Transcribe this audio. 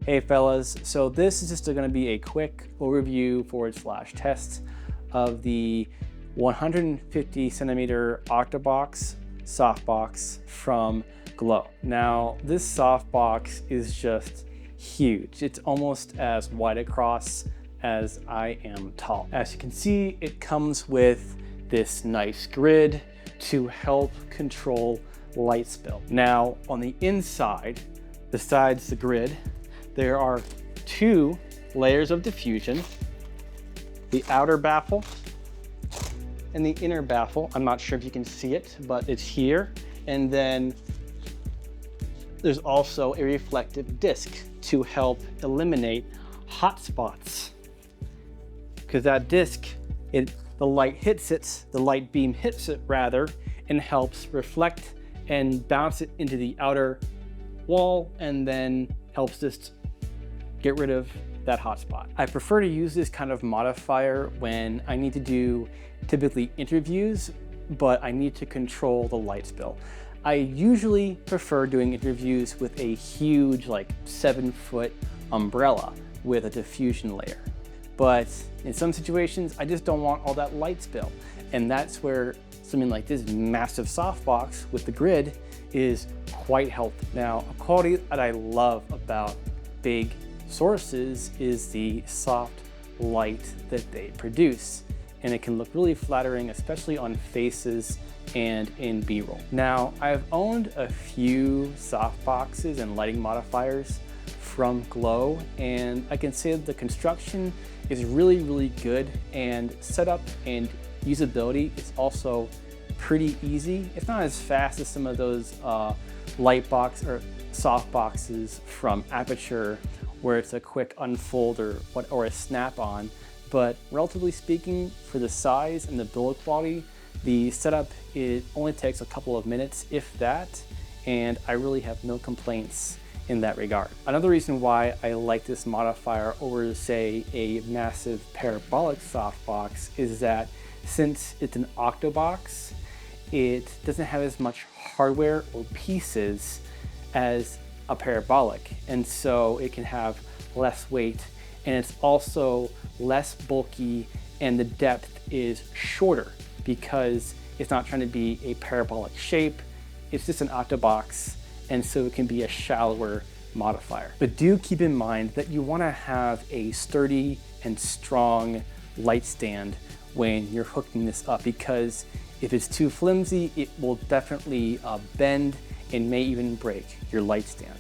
Hey fellas, so this is just going to be a quick overview / test of the 150 centimeter octabox softbox from Glow. Now this softbox is just huge. It's almost as wide across as I am tall. As you can see, it comes with this nice grid to help control light spill. Now on the inside, besides the grid, there are two layers of diffusion, the outer baffle and the inner baffle. I'm not sure if you can see it, but it's here. And then there's also a reflective disc to help eliminate hot spots. Because that disc, the light hits it, the light beam hits it rather, and helps reflect and bounce it into the outer wall, and then helps this get rid of that hot spot. I prefer to use this kind of modifier when I need to do typically interviews, but I need to control the light spill. I usually prefer doing interviews with a huge, like 7-foot umbrella with a diffusion layer. But in some situations, I just don't want all that light spill. And that's where something like this massive softbox with the grid is quite helpful. Now, a quality that I love about big sources is the soft light that they produce. And it can look really flattering, especially on faces and in B-roll. Now, I've owned a few softboxes and lighting modifiers from Glow, and I can say that the construction is really, really good, and setup and usability is also pretty easy. It's not as fast as some of those light box or soft boxes from Aperture, where it's a quick unfold or a snap-on, but relatively speaking, for the size and the build quality, the setup, it only takes a couple of minutes, if that, and I really have no complaints in that regard. Another reason why I like this modifier over, say, a massive parabolic softbox is that since it's an octabox, it doesn't have as much hardware or pieces as a parabolic, and so it can have less weight, and it's also less bulky, and the depth is shorter because it's not trying to be a parabolic shape. It's just an octabox, and so it can be a shallower modifier. But do keep in mind that you want to have a sturdy and strong light stand when you're hooking this up, because if it's too flimsy, it will definitely bend and may even break your light stand.